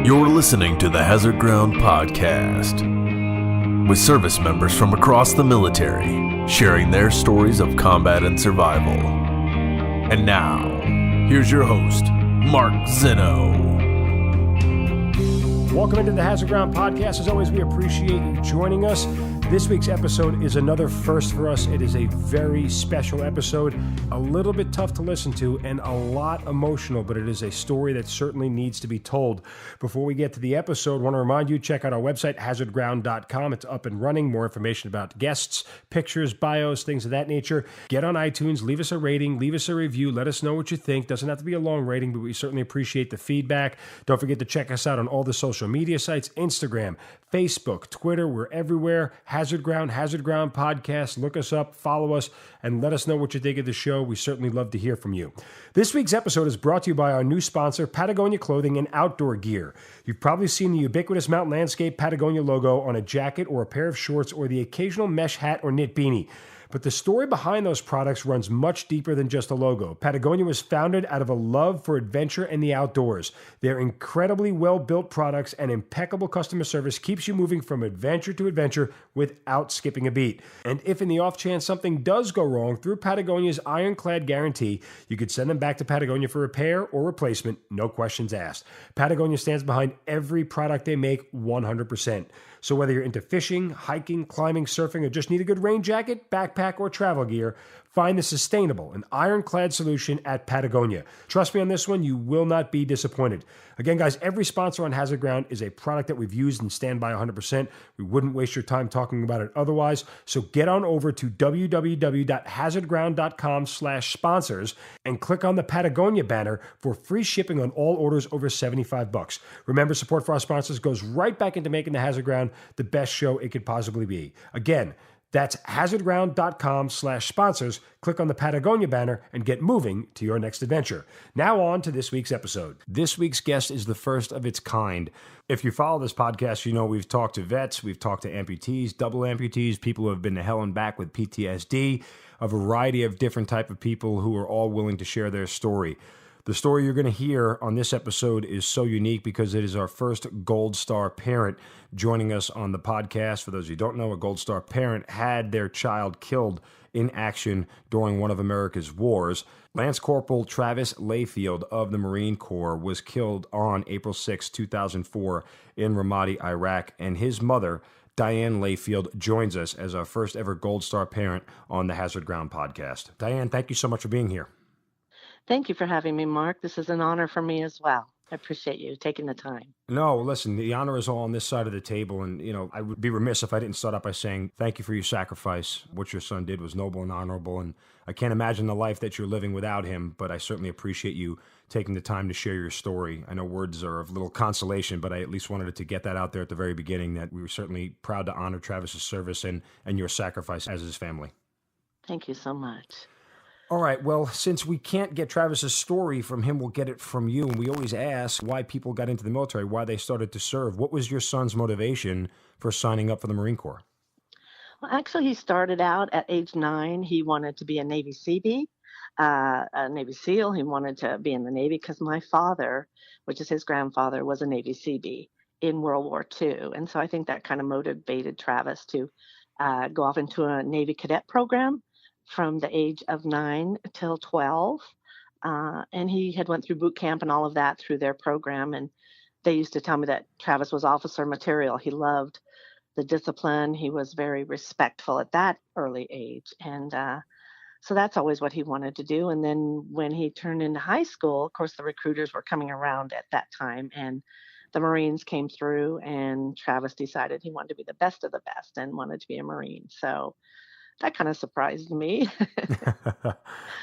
You're listening to the Hazard Ground Podcast, with service members from across the military sharing their stories of combat and survival. And now, here's your host, Mark Zeno. Welcome into the Hazard Ground Podcast. As always, we appreciate you joining us. This week's episode is another first for us. It is a very special episode, a little bit tough to listen to and a lot emotional, but it is a story that certainly needs to be told. Before we get to the episode, I want to remind you, check out our website, hazardground.com. It's up and running. More information about guests, pictures, bios, things of that nature. Get on iTunes, leave us a rating, leave us a review, let us know what you think. Doesn't have to be a long rating, but we certainly appreciate the feedback. Don't forget to check us out on all the social media sites, Instagram, Facebook, Twitter. We're everywhere. Hazard Ground Podcast. Look us up, follow us, and let us know what you think of the show. We certainly love to hear from you. This week's episode is brought to you by our new sponsor, Patagonia Clothing and Outdoor Gear. You've probably seen the ubiquitous Mountain Landscape Patagonia logo on a jacket or a pair of shorts or the occasional mesh hat or knit beanie. But the story behind those products runs much deeper than just a logo. Patagonia was founded out of a love for adventure and the outdoors. Their incredibly well-built products and impeccable customer service keeps you moving from adventure to adventure without skipping a beat. And if in the off chance something does go wrong, through Patagonia's ironclad guarantee, you could send them back to Patagonia for repair or replacement, no questions asked. Patagonia stands behind every product they make 100%. So whether you're into fishing, hiking, climbing, surfing, or just need a good rain jacket, backpack, or travel gear, find the sustainable and ironclad solution at Patagonia. Trust me on this one, you will not be disappointed. Again, guys, every sponsor on Hazard Ground is a product that we've used and stand by 100%. We wouldn't waste your time talking about it otherwise. So get on over to www.hazardground.com/sponsors and click on the Patagonia banner for free shipping on all orders over $75. Remember, support for our sponsors goes right back into making the Hazard Ground the best show it could possibly be. Again, that's hazardground.com/sponsors. Click on the Patagonia banner and get moving to your next adventure. Now on to this week's episode. This week's guest is the first of its kind. If you follow this podcast, you know we've talked to vets, we've talked to amputees, double amputees, people who have been to hell and back with PTSD, a variety of different type of people who are all willing to share their story. The story you're going to hear on this episode is so unique because it is our first Gold Star parent joining us on the podcast. For those who don't know, a Gold Star parent had their child killed in action during one of America's wars. Lance Corporal Travis Layfield of the Marine Corps was killed on April 6, 2004 in Ramadi, Iraq, and his mother, Dianne Layfield, joins us as our first ever Gold Star parent on the Hazard Ground podcast. Dianne, thank you so much for being here. Thank you for having me, Mark. This is an honor for me as well. I appreciate you taking the time. No, listen, the honor is all on this side of the table. And, I would be remiss if I didn't start out by saying thank you for your sacrifice. What your son did was noble and honorable. And I can't imagine the life that you're living without him, but I certainly appreciate you taking the time to share your story. I know words are of little consolation, but I at least wanted to get that out there at the very beginning, that we were certainly proud to honor Travis's service and your sacrifice as his family. Thank you so much. All right, well, since we can't get Travis's story from him, we'll get it from you. And we always ask why people got into the military, why they started to serve. What was your son's motivation for signing up for the Marine Corps? Well, actually, he started out at age 9. He wanted to be a Navy CB, a Navy SEAL. He wanted to be in the Navy because my father, which is his grandfather, was a Navy CB in World War II. And so I think that kind of motivated Travis to go off into a Navy cadet program from the age of 9 till 12. And he had went through boot camp and all of that through their program. And they used to tell me that Travis was officer material. He loved the discipline. He was very respectful at that early age. And so that's always what he wanted to do. And then when he turned into high school, of course, the recruiters were coming around at that time. And the Marines came through, and Travis decided he wanted to be the best of the best and wanted to be a Marine. So that kind of surprised me.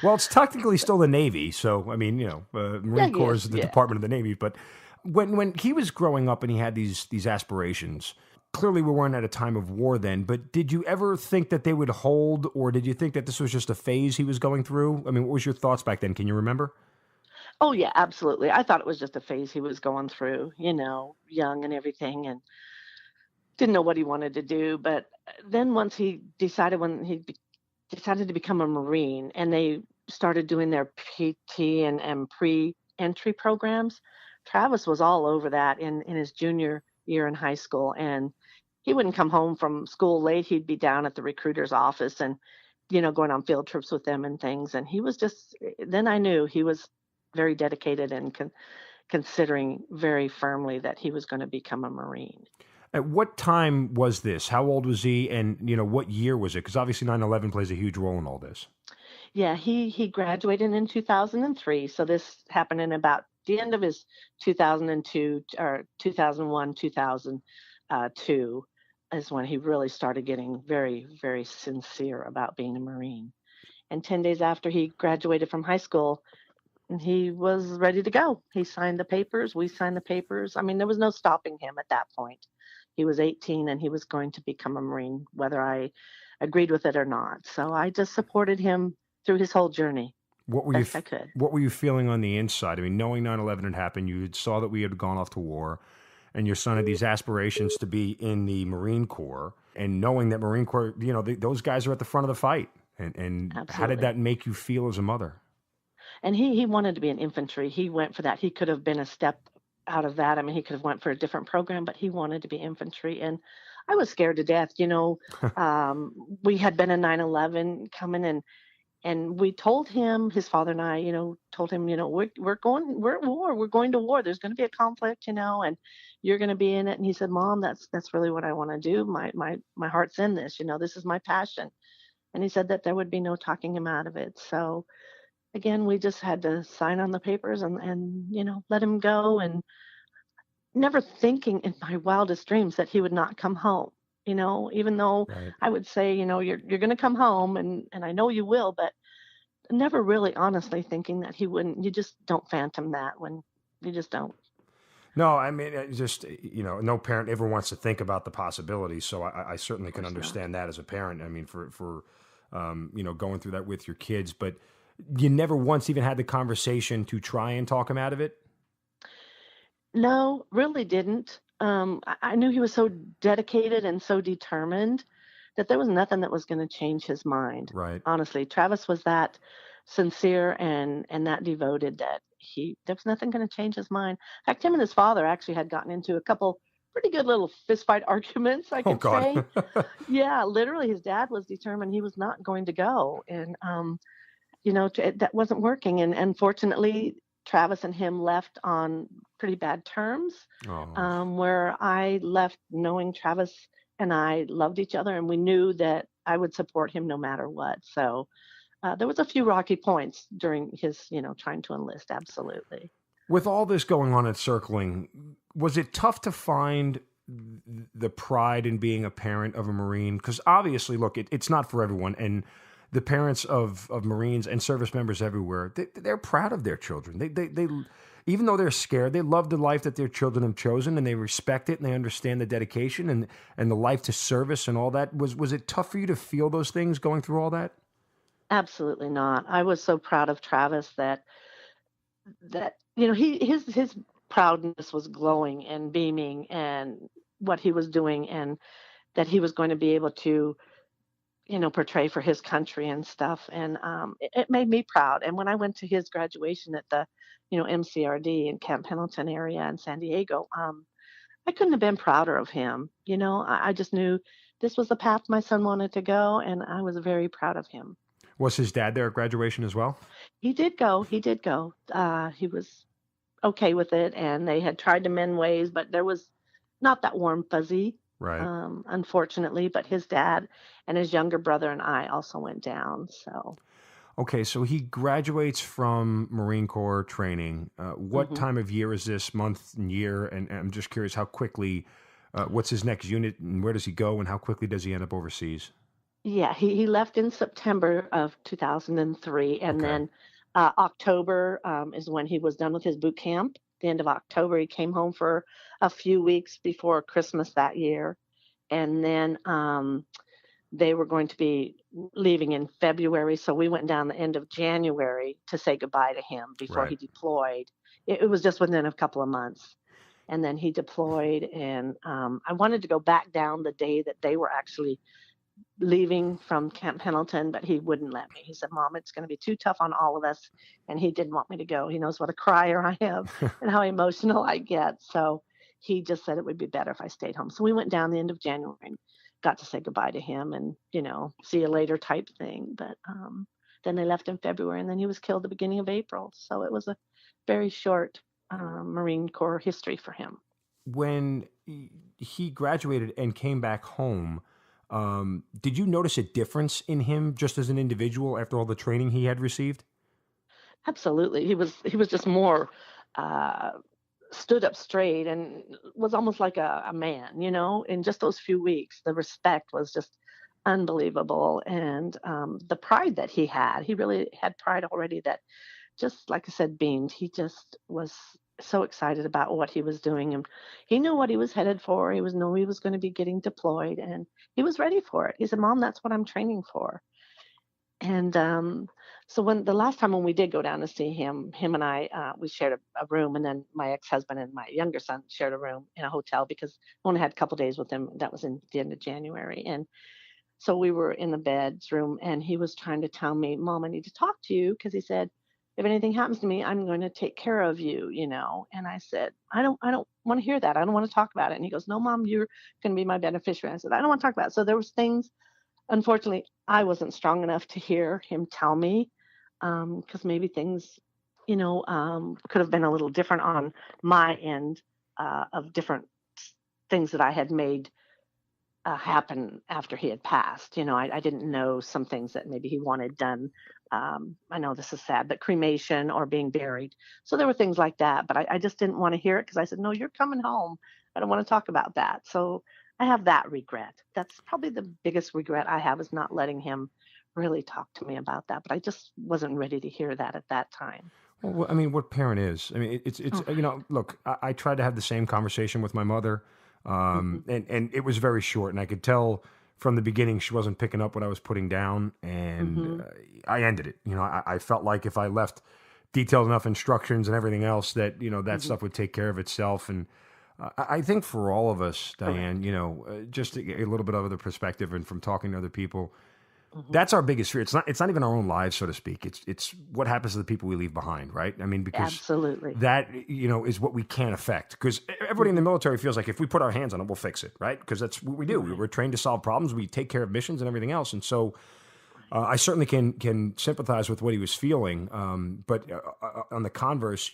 Well, it's technically still the Navy. So, I mean, Marine Corps is the Department of the Navy. But when he was growing up and he had these aspirations, clearly we weren't at a time of war then, but did you ever think that they would hold, or did you think that this was just a phase he was going through? I mean, what was your thoughts back then? Can you remember? Oh, yeah, absolutely. I thought it was just a phase he was going through, young and everything. And didn't know what he wanted to do, but then once he decided, decided to become a Marine, and they started doing their PT and pre-entry programs Travis was all over that in his junior year in high school, and he wouldn't come home from school late. He'd be down at the recruiter's office and, going on field trips with them and things. And he was just, then I knew he was very dedicated and considering very firmly that he was going to become a Marine. At what time was this? How old was he? And, what year was it? Because obviously 9/11 plays a huge role in all this. Yeah, he graduated in 2003. So this happened in about the end of his 2002 or 2001, 2002 is when he really started getting very, very sincere about being a Marine. And 10 days after he graduated from high school, he was ready to go. He signed the papers. We signed the papers. I mean, there was no stopping him at that point. He was 18 and he was going to become a Marine, whether I agreed with it or not. So I just supported him through his whole journey. What were best I could. What were you feeling on the inside? I mean, knowing 9/11 had happened, you saw that we had gone off to war, and your son had these aspirations to be in the Marine Corps, and knowing that Marine Corps, those guys are at the front of the fight. And how did that make you feel as a mother? And he wanted to be in infantry. He went for that. He could have been a step out of that. I mean, he could have went for a different program, but he wanted to be infantry. And I was scared to death. We had been in 9/11 coming, and we told him, his father and I, told him, we're at war. We're going to war. There's going to be a conflict, and you're going to be in it. And he said, Mom, that's really what I want to do. My heart's in this. This is my passion. And he said that there would be no talking him out of it. So again, we just had to sign on the papers and let him go, and never thinking in my wildest dreams that he would not come home. Even though Right. I would say, you're going to come home, and I know you will, but never really honestly thinking that he wouldn't. You just don't phantom that when you just don't. No, I mean, no parent ever wants to think about the possibilities. So I certainly can understand that as a parent. I mean, for going through that with your kids, but you never once even had the conversation to try and talk him out of it? No, really didn't. I knew he was so dedicated and so determined that there was nothing that was going to change his mind. Right. Honestly, Travis was that sincere and that devoted that there was nothing going to change his mind. In fact, him and his father actually had gotten into a couple pretty good little fist fight arguments, I could say. Yeah, literally, his dad was determined he was not going to go, and that wasn't working. And unfortunately, Travis and him left on pretty bad terms, where I left knowing Travis and I loved each other, and we knew that I would support him no matter what. So there was a few rocky points during his, trying to enlist. Absolutely. With all this going on at Circling, was it tough to find the pride in being a parent of a Marine? Because obviously, look, it's not for everyone. And the parents of Marines and service members everywhere, they're proud of their children. They even though they're scared, they love the life that their children have chosen, and they respect it, and they understand the dedication and the life to service and all that. Was it tough for you to feel those things going through all that? Absolutely not. I was so proud of Travis that his proudness was glowing and beaming, and what he was doing, and that he was going to be able to portray for his country and stuff. And it made me proud. And when I went to his graduation at the MCRD in Camp Pendleton area in San Diego, I couldn't have been prouder of him. I just knew this was the path my son wanted to go, and I was very proud of him. Was his dad there at graduation as well? He did go. He was okay with it, and they had tried to mend ways, but there was not that warm fuzzy, right? Unfortunately. But his dad and his younger brother and I also went down. So, okay, so he graduates from Marine Corps training. What time of year is this? Month and year? And I'm just curious how quickly. What's his next unit, and where does he go, and how quickly does he end up overseas? Yeah, he left in September of 2003, and then October is when he was done with his boot camp. The end of October, he came home for a few weeks before Christmas that year, and then they were going to be leaving in February, so we went down the end of January to say goodbye to him before he deployed. It was just within a couple of months, and then he deployed, and I wanted to go back down the day that they were actually leaving from Camp Pendleton, but he wouldn't let me. He said, Mom, it's going to be too tough on all of us. And he didn't want me to go. He knows what a crier I am and how emotional I get. So he just said it would be better if I stayed home. So we went down the end of January and got to say goodbye to him and, see you later type thing. But then they left in February, and then he was killed the beginning of April. So it was a very short Marine Corps history for him. When he graduated and came back home, did you notice a difference in him just as an individual after all the training he had received? Absolutely. He was just more stood up straight and was almost like a man, in just those few weeks. The respect was just unbelievable. And the pride that he really had pride already that, just like I said, beamed. He just was so excited about what he was doing, and he knew what he was headed for. Knew he was going to be getting deployed, and he was ready for it. He said, Mom, that's what I'm training for. And so when the last time when we did go down to see him and I, we shared a room, and then my ex-husband and my younger son shared a room in a hotel because I only had a couple days with him. That was in the end of January. And so we were in the bedroom, and he was trying to tell me, Mom, I need to talk to you, because he said, if anything happens to me, I'm going to take care of you, And I said, I don't want to hear that. I don't want to talk about it. And he goes, no, Mom, you're going to be my beneficiary. I said, I don't want to talk about it. So there was things, unfortunately, I wasn't strong enough to hear him tell me, because maybe things, could have been a little different on my end, of different things that I had made happen after he had passed. I didn't know some things that maybe he wanted done. I know this is sad, but cremation or being buried. So there were things like that, but I just didn't want to hear it, because I said, no, you're coming home. I don't want to talk about that. So I have that regret. That's probably the biggest regret I have, is not letting him really talk to me about that. But I just wasn't ready to hear that at that time. Well, I mean, what parent is? I mean, it's look, I tried to have the same conversation with my mother, and it was very short, and I could tell from the beginning she wasn't picking up what I was putting down, and I ended it. I felt like if I left detailed enough instructions and everything else that, that stuff would take care of itself. And I think for all of us, Dianne, just to get a little bit of the perspective and from talking to other people, that's our biggest fear. It's not even our own lives, so to speak. It's what happens to the people we leave behind, right? I mean, because Absolutely. that, is what we can't affect. Because everybody in the military feels like if we put our hands on it, we'll fix it, right? Because that's what we do. We're trained to solve problems. We take care of missions and everything else. And so I certainly can sympathize with what he was feeling. But on the converse,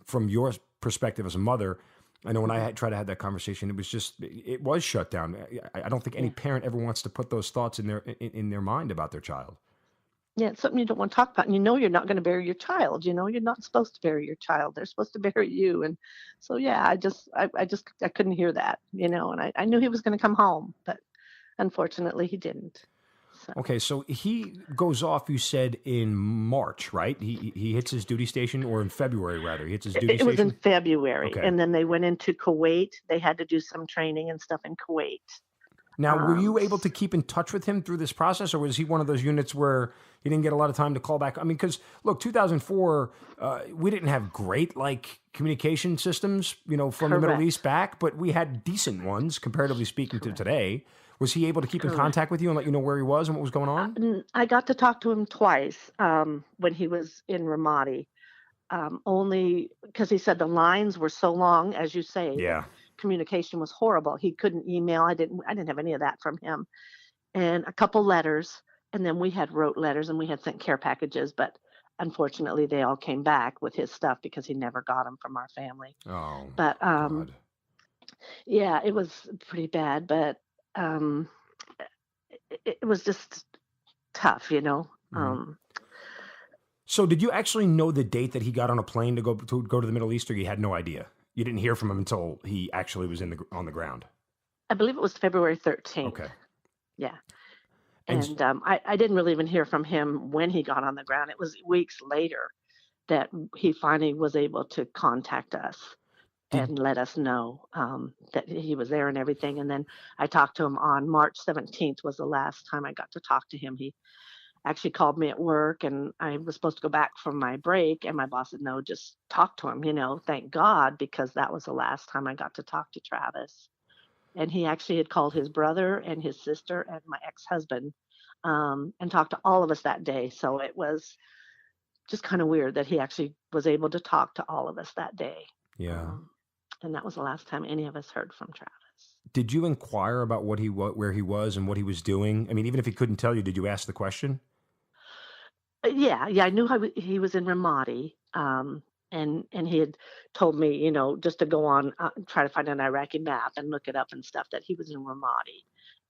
from your perspective as a mother, I know when I tried to have that conversation, it was shut down. I don't think any parent ever wants to put those thoughts in their mind about their child. Yeah, it's something you don't want to talk about. And you're not going to bury your child. You're not supposed to bury your child. They're supposed to bury you. And so, yeah, I couldn't hear that, and I knew he was going to come home, but unfortunately he didn't. So. Okay, so he goes off, you said, in March, right? He hits his duty station, or in February, rather. He hits his duty station? It was in February, okay. And then they went into Kuwait. They had to do some training and stuff in Kuwait. Now, were you able to keep in touch with him through this process, or was he one of those units where he didn't get a lot of time to call back? I mean, because, look, 2004, we didn't have great, communication systems, from the Middle East back, but we had decent ones, comparatively speaking, to today. Was he able to keep in contact with you and let you know where he was and what was going on? I got to talk to him twice when he was in Ramadi, only because he said the lines were so long, as you say. Yeah. Communication was horrible. He couldn't email. I didn't have any of that from him. And a couple letters, and then we had wrote letters, and we had sent care packages, but unfortunately they all came back with his stuff because he never got them from our family. Oh. But God. yeah, it was pretty bad, but it was just tough, So did you actually know the date that he got on a plane to go to the Middle East, or you had no idea? You didn't hear from him until he actually was on the ground? I believe it was February 13th. Okay. Yeah. And I didn't really even hear from him when he got on the ground. It was weeks later that he finally was able to contact us and let us know that he was there and everything. And then I talked to him on March 17th was the last time I got to talk to him. He actually called me at work, and I was supposed to go back from my break, and my boss said, no, just talk to him, thank God, because that was the last time I got to talk to Travis. And he actually had called his brother and his sister and my ex-husband, and talked to all of us that day. So it was just kind of weird that he actually was able to talk to all of us that day. Yeah. And that was the last time any of us heard from Travis. Did you inquire about where he was and what he was doing? I mean, even if he couldn't tell you, did you ask the question? Yeah, I knew he was in Ramadi, and he had told me, just to go on, try to find an Iraqi map and look it up and stuff, that he was in Ramadi,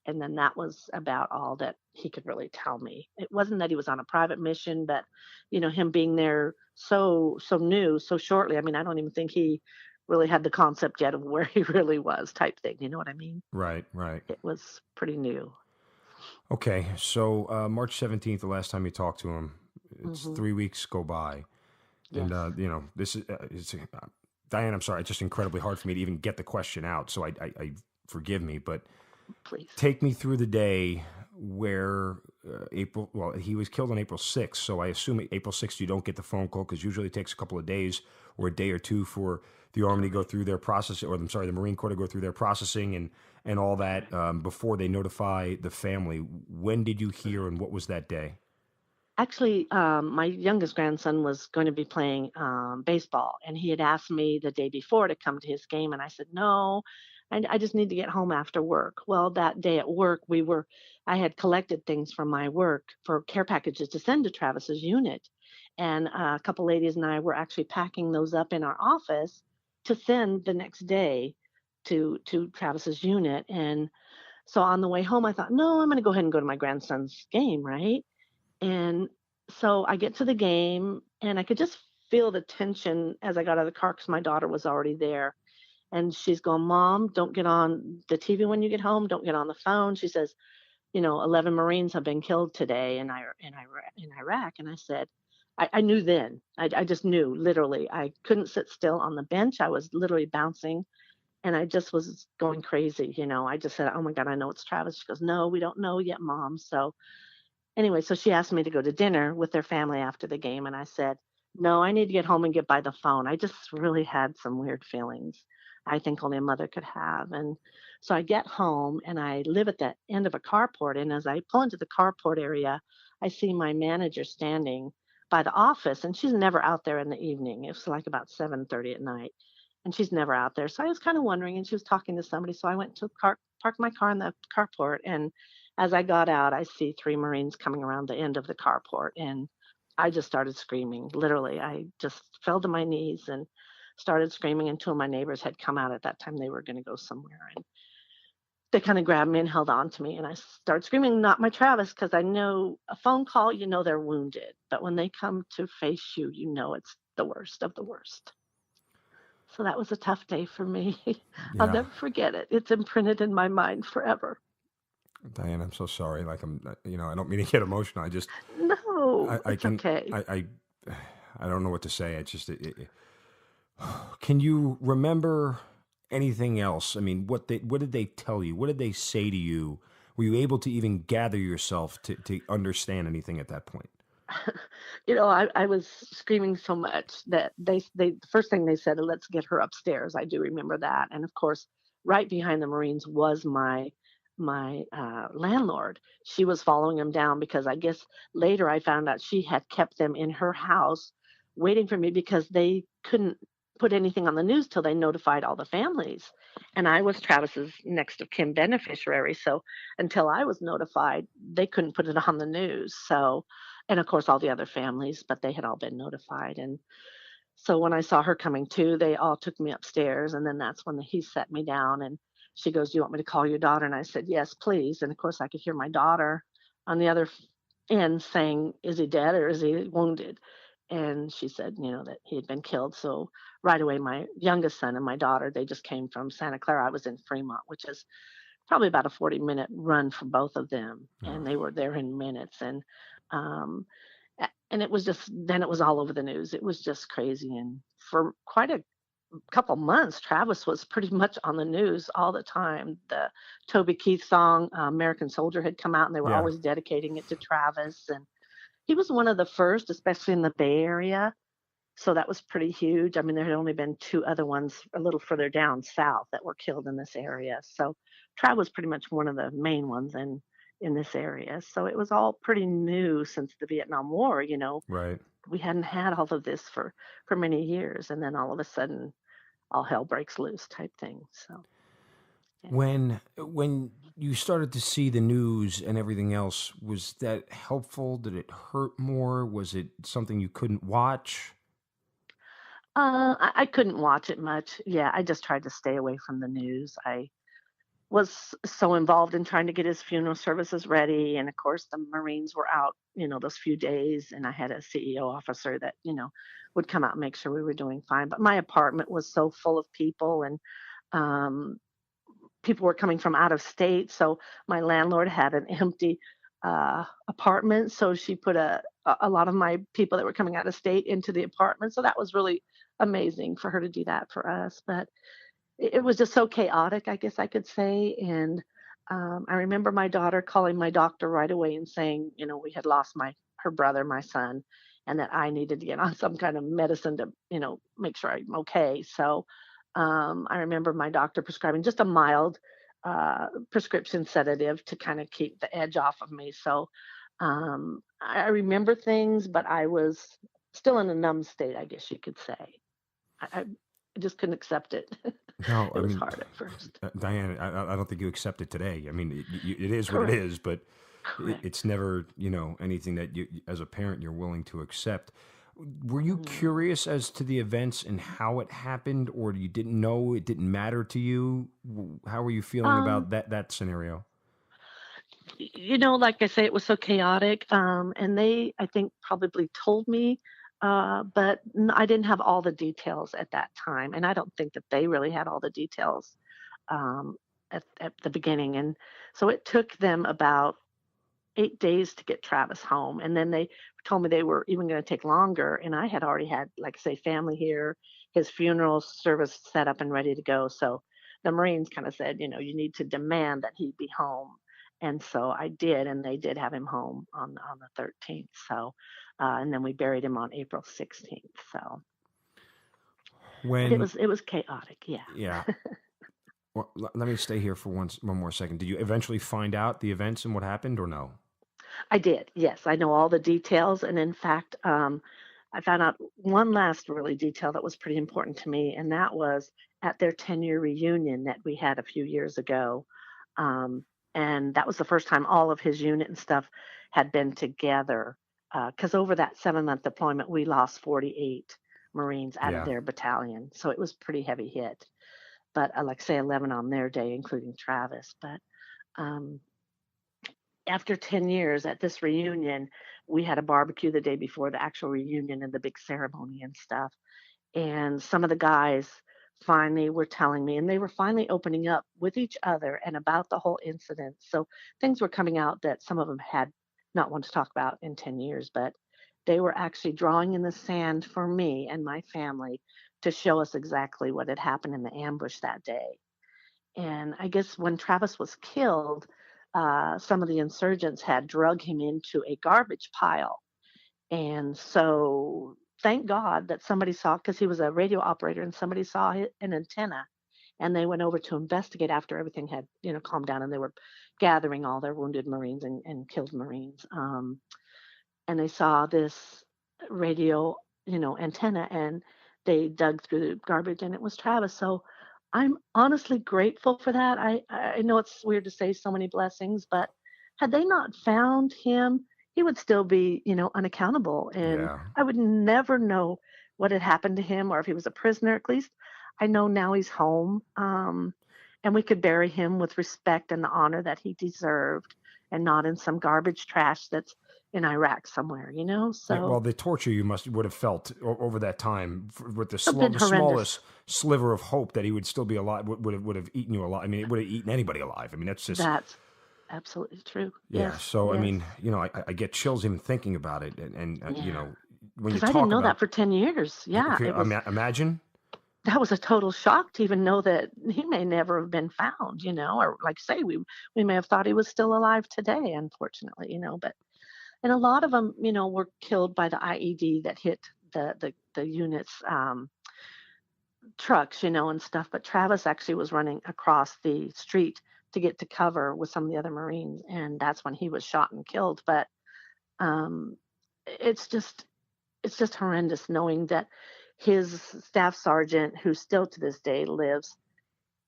and then that was about all that he could really tell me. It wasn't that he was on a private mission, but him being there so new, so shortly. I mean, I don't even think he really had the concept yet of where he really was, type thing. You know what I mean? Right, right. It was pretty new. Okay, so March 17th, the last time you talked to him, it's 3 weeks go by. Yes. And, this is, Dianne, I'm sorry, it's just incredibly hard for me to even get the question out. So I forgive me, but Please. take me through the day where he was killed on April 6th. So I assume April 6th, you don't get the phone call because usually it takes a couple of days or a day or two for the Army to go through their process, or I'm sorry, the Marine Corps to go through their processing and all that before they notify the family. When did you hear and what was that day? Actually, my youngest grandson was going to be playing baseball, and he had asked me the day before to come to his game, and I said no. I just need to get home after work. Well, that day at work, I had collected things from my work for care packages to send to Travis's unit, and a couple ladies and I were actually packing those up in our office to send the next day to Travis's unit. And so on the way home, I thought, no, I'm going to go ahead and go to my grandson's game, right? And so I get to the game and I could just feel the tension as I got out of the car because my daughter was already there. And she's going, Mom, don't get on the TV when you get home. Don't get on the phone. She says, 11 Marines have been killed today in Iraq. And I said, I knew then. I just knew, literally. I couldn't sit still on the bench. I was literally bouncing and I just was going crazy. I just said, oh my God, I know it's Travis. She goes, no, we don't know yet, Mom. So anyway, so she asked me to go to dinner with their family after the game, and I said, "No, I need to get home and get by the phone." I just really had some weird feelings. I think only a mother could have. And so I get home and I live at the end of a carport. And as I pull into the carport area, I see my manager standing by the office, and she's never out there in the evening. It was like about 7:30 at night, and she's never out there. So I was kind of wondering, and she was talking to somebody. So I went to park my car in the carport, and as I got out, I see three Marines coming around the end of the carport, and I just started screaming. Literally, I just fell to my knees and started screaming. And two of my neighbors had come out at that time. They were going to go somewhere, and they kind of grabbed me and held on to me. And I started screaming, "Not my Travis," because I know a phone call, they're wounded. But when they come to face you, it's the worst of the worst. So that was a tough day for me. I'll Yeah. never forget it. It's imprinted in my mind forever. Dianne, I'm so sorry. Like I don't mean to get emotional. I just, No, I it's can, okay. I don't know what to say. It's just, can you remember anything else? I mean, what did they tell you? What did they say to you? Were you able to even gather yourself to understand anything at that point? I was screaming so much that the first thing they said, let's get her upstairs. I do remember that. And of course, right behind the Marines was my landlord. She was following them down because I guess later I found out she had kept them in her house waiting for me because they couldn't put anything on the news till they notified all the families. And I was Travis's next of kin beneficiary. So until I was notified, they couldn't put it on the news. So, and of course, all the other families, but they had all been notified. And so when I saw her coming too, they all took me upstairs. And then that's when he set me down and she goes, "Do you want me to call your daughter?" And I said, "Yes, please." And of course, I could hear my daughter on the other end saying, "Is he dead or is he wounded?" And she said, that he had been killed. So right away, my youngest son and my daughter, they just came from Santa Clara. I was in Fremont, which is probably about a 40-minute run for both of them. And they were there in minutes. Um, and it was then it was all over the news. It was just crazy. And for quite a couple months, Travis was pretty much on the news all the time. The Toby Keith song, American Soldier, had come out and they were Yeah. always dedicating it to Travis. And he was one of the first, especially in the Bay Area, So that was pretty huge. I mean, there had only been two other ones a little further down south that were killed in this area. So Trav was pretty much one of the main ones in this area. So it was all pretty new since the Vietnam War. Right. We hadn't had all of this for many years, and then all of a sudden, all hell breaks loose type thing. So yeah. When you started to see the news and everything else, was that helpful? Did it hurt more? Was it something you couldn't watch? I couldn't watch it much. Yeah, I just tried to stay away from the news. I was so involved in trying to get his funeral services ready. And of course, the Marines were out, those few days. And I had a CEO officer that, would come out and make sure we were doing fine. But my apartment was so full of people, and um, people were coming from out of state. So my landlord had an empty apartment. So she put a lot of my people that were coming out of state into the apartment. So that was really amazing for her to do that for us. But it was just so chaotic, I guess I could say. And I remember my daughter calling my doctor right away and saying, we had lost her brother, my son, and that I needed to get on some kind of medicine to, make sure I'm okay. So I remember my doctor prescribing just a mild prescription sedative to kind of keep the edge off of me. So I remember things, but I was still in a numb state, I guess you could say. I just couldn't accept it. No, It I was mean, hard at first. Diane, I don't think you accept it today. I mean, it is what it Correct. is, but Correct. it's never, anything that you, as a parent, you're willing to accept. Were you Mm. curious as to the events and how it happened, or you didn't know, it didn't matter to you? How were you feeling Um, about that scenario? like I say, it was so chaotic. And they, I think, probably told me, but I didn't have all the details at that time. And I don't think that they really had all the details um, at the beginning. And so it took them about 8 days to get Travis home. And then they told me they were even going to take longer. And I had already had, like I say, family here, his funeral service set up and ready to go. So the Marines kind of said, you need to demand that he be home. And so I did, and they did have him home on the 13th. So, and then we buried him on April 16th. So, but it When, was chaotic. Yeah. yeah. Well, let me stay here for one more second. Did you eventually find out the events and what happened, or no? I did. Yes, I know all the details. And in fact, I found out one last really detail that was pretty important to me, and that was at their 10-year reunion that we had a few years ago. Um, and that was the first time all of his unit and stuff had been together. Because over that 7-month deployment, we lost 48 Marines out of Yeah. their battalion. So it was pretty heavy hit. But like say 11 on their day, including Travis. But um, after 10 years at this reunion, we had a barbecue the day before the actual reunion and the big ceremony and stuff. And some of the guys finally were telling me, and they were finally opening up with each other and about the whole incident. So things were coming out that some of them had not wanted to talk about in 10 years, but they were actually drawing in the sand for me and my family to show us exactly what had happened in the ambush that day. And I guess when Travis was killed, some of the insurgents had drug him into a garbage pile. And so, thank God that somebody saw, because he was a radio operator, and somebody saw an antenna. And they went over to investigate after everything had, calmed down, and they were gathering all their wounded Marines and killed Marines. And they saw this radio, antenna, and they dug through the garbage, and it was Travis. So I'm honestly grateful for that. I know it's weird to say so many blessings, but had they not found him, he would still be, unaccountable, and Yeah. I would never know what had happened to him or if he was a prisoner. At least I know now he's home, and we could bury him with respect and the honor that he deserved, and not in some garbage trash that's in Iraq somewhere, Yeah, well, So the torture you would have felt over that time with it's been the horrendous. smallest sliver of hope that he would still be alive would have eaten you alive. I mean, it would have eaten anybody alive. I mean, that's just That's absolutely true. yeah. Yes, So I yes, mean, I get chills even thinking about it, and yeah. when you Because I didn't talk know that about for 10 years. Yeah, it was imagine, that was a total shock to even know that he may never have been found, or like say we may have thought he was still alive today, unfortunately, but and a lot of them, were killed by the IED that hit the unit's trucks, and stuff. But Travis actually was running across the street to get to cover with some of the other Marines, and that's when he was shot and killed. But um, it's just it's just horrendous knowing that his staff sergeant, who still to this day lives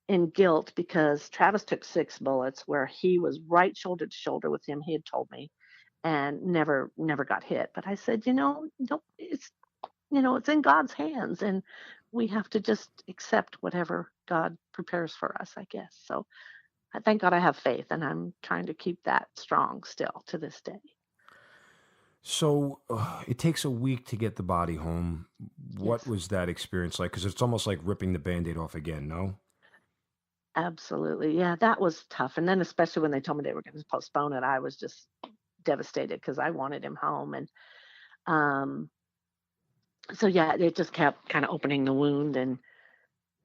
in guilt because Travis took 6 bullets where he was right shoulder to shoulder with him. He had told me, and never got hit. But I said, no, it's in God's hands, and we have to just accept whatever God prepares for us, I guess. So I thank God I have faith, and I'm trying to keep that strong still to this day. So it takes a week to get the body home. What Yes, was that experience like? Because it's almost like ripping the Band-Aid off again, no? absolutely. Yeah, that was tough. And then especially when they told me they were going to postpone it, I was just devastated because I wanted him home. And um, so yeah, it just kept kind of opening the wound and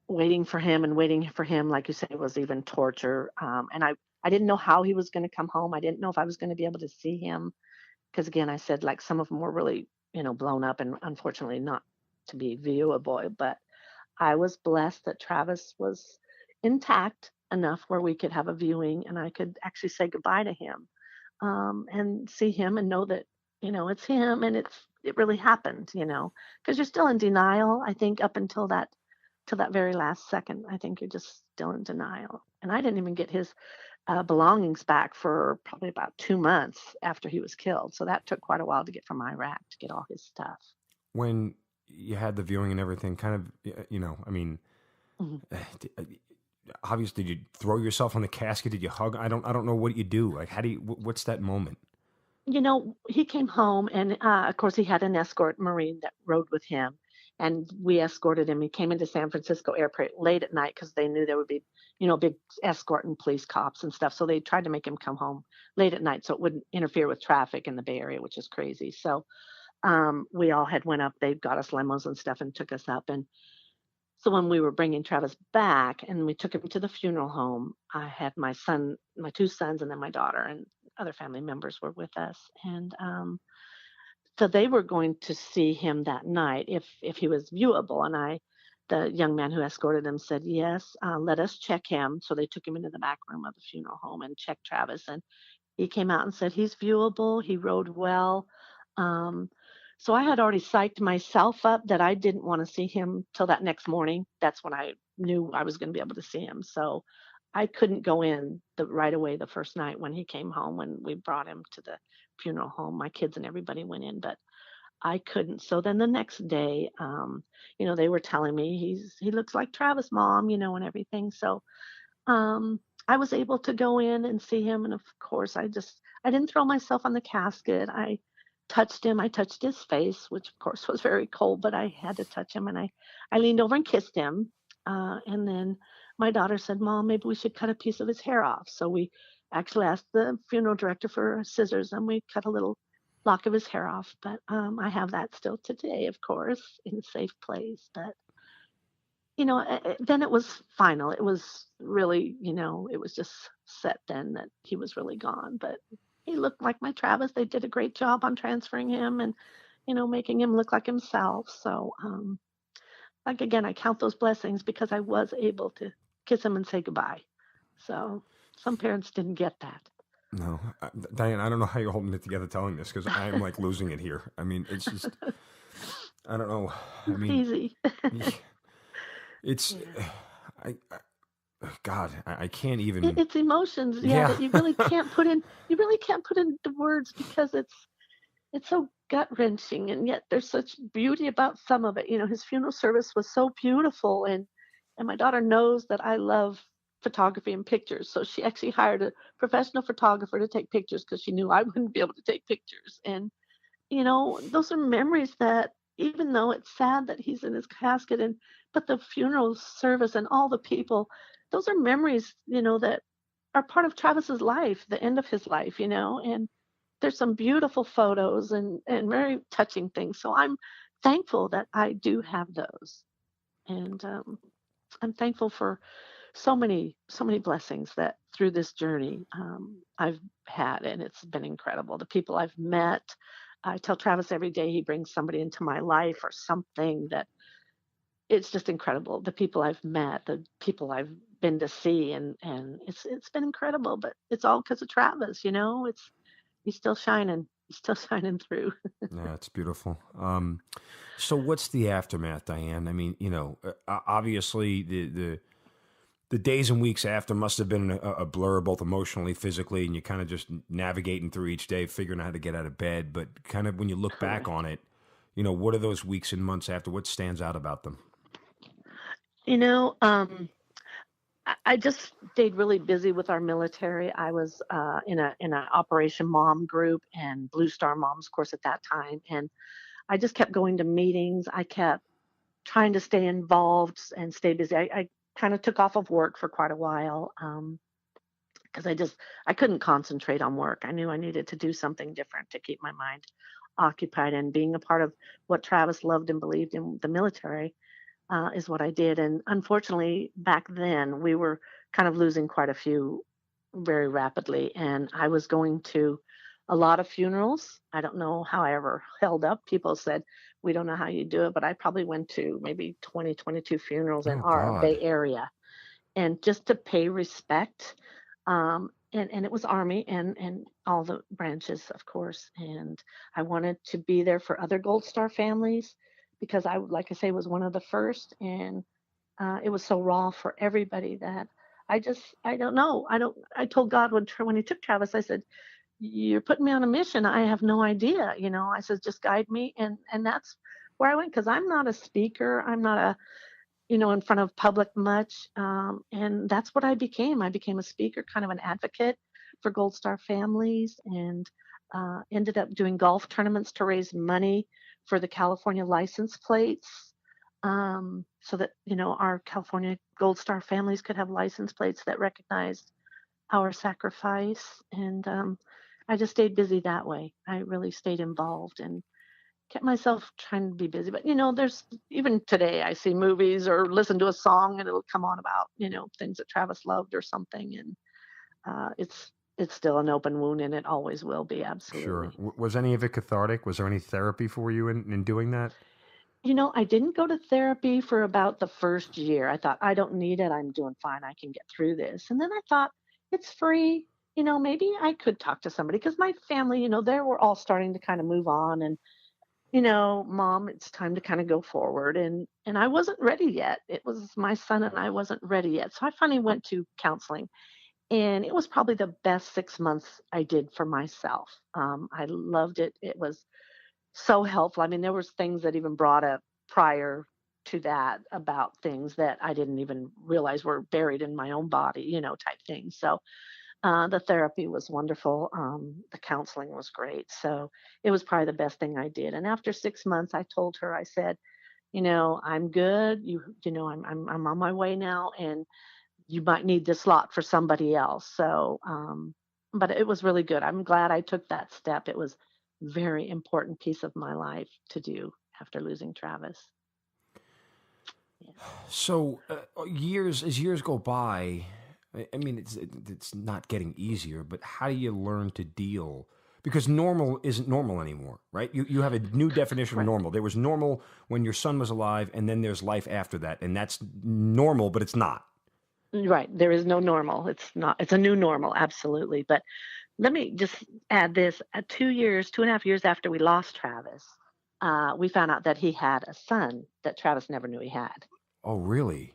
waiting for him, like you said, was even torture. And I didn't know how he was going to come home. I didn't know if I was going to be able to see him because again, I said like some of them were really, blown up and unfortunately not to be viewable. But I was blessed that Travis was intact enough where we could have a viewing and I could actually say goodbye to him, and see him and know that it's him and it really happened. Because you're still in denial. I think up until that till that very last second, I think you're just still in denial. And I didn't even get his belongings back for probably about 2 months after he was killed. So that took quite a while to get from Iraq to get all his stuff. When you had the viewing and everything, kind of, I mean, Mhm. obviously, did you throw yourself on the casket? Did you hug? I don't know what you do. Like, how do you? What's that moment? He came home, and of course, he had an escort Marine that rode with him, and we escorted him. He came into San Francisco Airport late at night because they knew there would be, big escort and police cops and stuff. So they tried to make him come home late at night so it wouldn't interfere with traffic in the Bay Area, which is crazy. So we all had went up. They got us limos and stuff and took us up. And so when we were bringing Travis back and we took him to the funeral home, I had my 2 sons, and then my daughter and other family members were with us. And so they were going to see him that night if he was viewable. And the young man who escorted him said, yes, let us check him. So they took him into the back room of the funeral home and checked Travis. And he came out and said he's viewable. He rode well. Um, so I had already psyched myself up that I didn't want to see him till that next morning. That's when I knew I was going to be able to see him. So I couldn't go in right away the first night when he came home, when we brought him to the funeral home. My kids and everybody went in, but I couldn't. So then the next day, they were telling me he looks like Travis, mom, and everything. So um, I was able to go in and see him, and of course, I didn't throw myself on the casket. I touched him. I touched his face, which of course was very cold, but I had to touch him, and I leaned over and kissed him. And then my daughter said, "Mom, maybe we should cut a piece of his hair off." So we actually asked the funeral director for scissors, and we cut a little lock of his hair off. But I have that still today, of course, in a safe place. But then it was final. It was really, it was just set then that he was really gone. But he looked like my Travis. They did a great job on transferring him and, making him look like himself. So, like again, I count those blessings because I was able to kiss him and say goodbye. So some parents didn't get that. No, Diane, I don't know how you're holding it together telling this because I'm like losing it here. I mean, it's just, I don't know. I Not mean, easy. it's, Yeah. God, I can't even. It's emotions, yeah, Yeah. that you really can't put into words because it's so gut wrenching, and yet there's such beauty about some of it. His funeral service was so beautiful, and my daughter knows that I love photography and pictures, so she actually hired a professional photographer to take pictures because she knew I wouldn't be able to take pictures. And those are memories that even though it's sad that he's in his casket, but the funeral service and all the people, those are memories, that are part of Travis's life, the end of his life, and there's some beautiful photos and very touching things. So I'm thankful that I do have those. And I'm thankful for so many blessings that through this journey I've had, and it's been incredible. The people I've met, I tell Travis every day he brings somebody into my life or something that it's just incredible. The people I've met, the people I've been to see, and it's been incredible. But it's all because of Travis. He's still shining. He's still shining through. Yeah, it's beautiful. So what's the aftermath, Dianne? I mean, obviously the days and weeks after must have been a blur, both emotionally, physically, and you're kind of just navigating through each day, figuring out how to get out of bed. But kind of when you look back on it, what are those weeks and months after? What stands out about them? You know, um, I just stayed really busy with our military. I was in a Operation Mom group and Blue Star Moms course at that time, and I just kept going to meetings. I kept trying to stay involved and stay busy. I kind of took off of work for quite a while because I couldn't concentrate on work. I knew I needed to do something different to keep my mind occupied. And being a part of what Travis loved and believed in, the military, is what I did. And unfortunately, back then we were kind of losing quite a few very rapidly. And I was going to a lot of funerals. I don't know how I ever held up. People said, we don't know how you do it, but I probably went to maybe 20, 22 funerals in Oh our God. Bay Area. And just to pay respect. And it was Army and all the branches, of course. And I wanted to be there for other Gold Star families because like I say, was one of the first. And it was so raw for everybody that I don't know. I told God when he took Travis, I said, you're putting me on a mission. I have no idea. I said, just guide me. And that's where I went because I'm not a speaker. I'm not in front of public much. And that's what I became. I became a speaker, kind of an advocate for Gold Star families, and ended up doing golf tournaments to raise money for the California license plates, so that, our California Gold Star families could have license plates that recognized our sacrifice. And I just stayed busy that way. I really stayed involved and kept myself trying to be busy. But there's even today I see movies or listen to a song and it'll come on about things that Travis loved or something, and it's still an open wound, and it always will be. Sure. Absolutely. Was any of it cathartic? Was there any therapy for you in doing that? I didn't go to therapy for about the first year. I thought, I don't need it. I'm doing fine. I can get through this. And then I thought, it's free. Maybe I could talk to somebody because my family, they were all starting to kind of move on, and Mom, it's time to kind of go forward. And I wasn't ready yet. It was my son and I wasn't ready yet. So I finally went to counseling, and it was probably the best 6 months I did for myself. I loved it. It was so helpful. I mean, there was things that even brought up prior to that about things that I didn't even realize were buried in my own body, type things. So the therapy was wonderful. The counseling was great. So it was probably the best thing I did. And after 6 months, I told her, I said, I'm good. I'm on my way now, and you might need this lot for somebody else. So, but it was really good. I'm glad I took that step. It was a very important piece of my life to do after losing Travis. Yeah. So as years go by, I mean, it's not getting easier, but how do you learn to deal? Because normal isn't normal anymore, right? You have a new definition of Right. normal. There was normal when your son was alive, and then there's life after that, and that's normal, but it's not. Right. There is no normal. It's not, it's a new normal. Absolutely. But let me just add this: 2 years, 2.5 years after we lost Travis, we found out that he had a son that Travis never knew he had. Oh, really?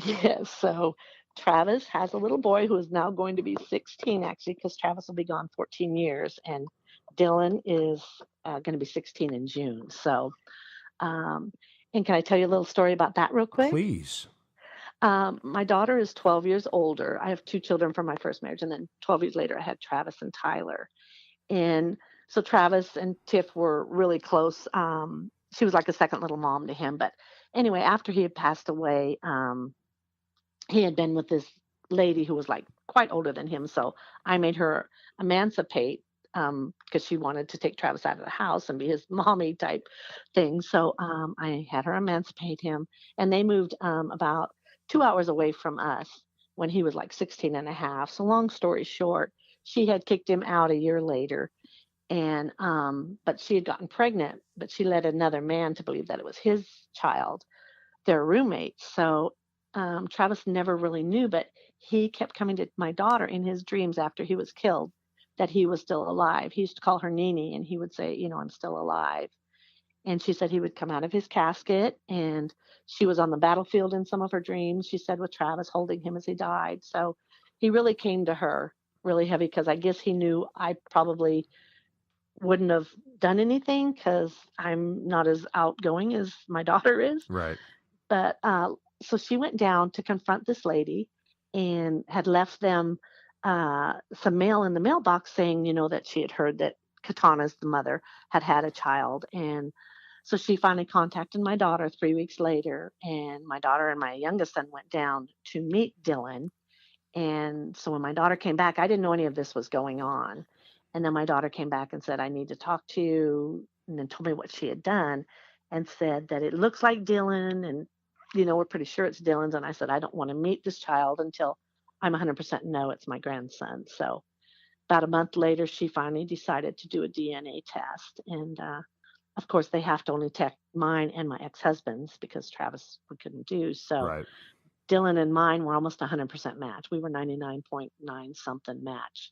Yes. So Travis has a little boy who is now going to be 16, actually, because Travis will be gone 14 years, and Dylan is going to be 16 in June. So, um, and can I tell you a little story about that real quick? Please. My daughter is 12 years older. I have two children from my first marriage, and then 12 years later, I had Travis and Tyler. And so Travis and Tiff were really close. She was like a second little mom to him. But anyway, after he had passed away, he had been with this lady who was like quite older than him. So I made her emancipate, because she wanted to take Travis out of the house and be his mommy type thing. So I had her emancipate him, and they moved about 2 hours away from us when he was like 16 and a half. So long story short, she had kicked him out a year later, And but she had gotten pregnant, but she led another man to believe that it was his child, their roommate. So Travis never really knew, but he kept coming to my daughter in his dreams after he was killed that he was still alive. He used to call her Nene, and he would say, I'm still alive. And she said he would come out of his casket, and she was on the battlefield in some of her dreams, she said, with Travis holding him as he died. So he really came to her really heavy because I guess he knew I probably wouldn't have done anything because I'm not as outgoing as my daughter is. Right. But so she went down to confront this lady and had left them some mail in the mailbox saying, that she had heard that Katana's, the mother, had had a child. And so she finally contacted my daughter 3 weeks later. And my daughter and my youngest son went down to meet Dylan. And so when my daughter came back, I didn't know any of this was going on. And then my daughter came back and said, I need to talk to you. And then told me what she had done and said that it looks like Dylan. And, we're pretty sure it's Dylan's. And I said, I don't want to meet this child until I'm 100% no, it's my grandson. So about a month later, she finally decided to do a DNA test. And of course, they have to only check mine and my ex-husband's because Travis we couldn't do. So Right. Dylan and mine were almost 100% match. We were 99.9 something match.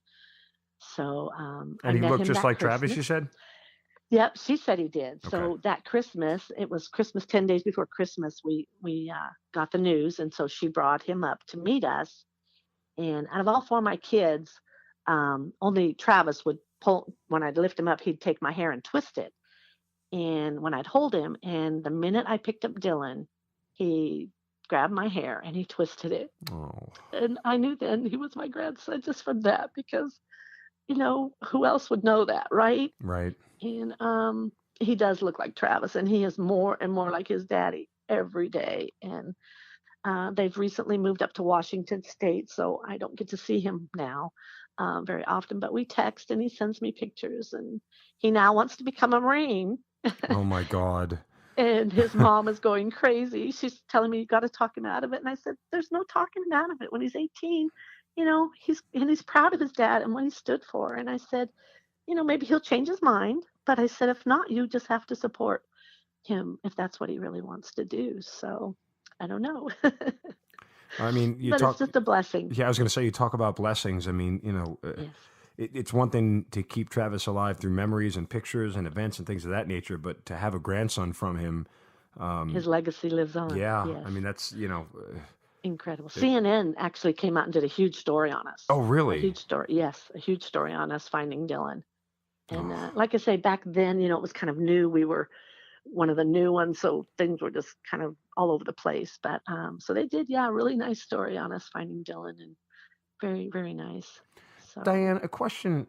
So And I he met looked him just that like Christmas. Travis, you said? Yep, she said he did. Okay. So that Christmas, it was Christmas 10 days before Christmas. We got the news, and so she brought him up to meet us. And out of all four of my kids, only Travis would pull when I'd lift him up. He'd take my hair and twist it. And when I'd hold him, and the minute I picked up Dylan, he grabbed my hair and he twisted it. Oh. And I knew then he was my grandson just from that because, who else would know that, right? Right. And he does look like Travis, and he is more and more like his daddy every day. And they've recently moved up to Washington State, so I don't get to see him now very often. But we text, and he sends me pictures, and he now wants to become a Marine. Oh my God. And his mom is going crazy. She's telling me you got to talk him out of it. And I said, there's no talking him out of it. When he's 18, he's proud of his dad and what he stood for. And I said, maybe he'll change his mind. But I said, if not, you just have to support him if that's what he really wants to do. So I don't know. I mean, But it's just a blessing. Yeah, I was going to say, you talk about blessings. I mean, Yes. it's one thing to keep Travis alive through memories and pictures and events and things of that nature, but to have a grandson from him. His legacy lives on. Yeah. Yes. I mean, that's, Incredible. CNN actually came out and did a huge story on us. Oh, really? A huge story. Yes. A huge story on us finding Dylan. And like I say, back then, it was kind of new. We were one of the new ones, so things were just kind of all over the place. But so they did, a really nice story on us finding Dylan, and very, very nice. So, Dianne, a question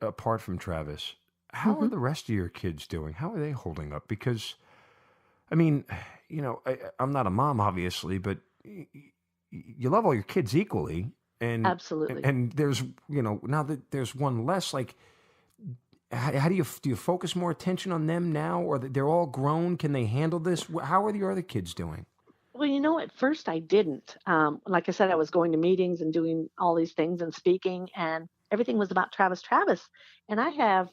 apart from Travis. How are the rest of your kids doing? How are they holding up? Because, I mean, I'm not a mom, obviously, but you love all your kids equally. And absolutely. And there's, now that there's one less, like, how do you focus more attention on them now, or they're all grown? Can they handle this? How are your other kids doing? Well, at first I didn't. Like I said, I was going to meetings and doing all these things and speaking, and everything was about Travis. And I have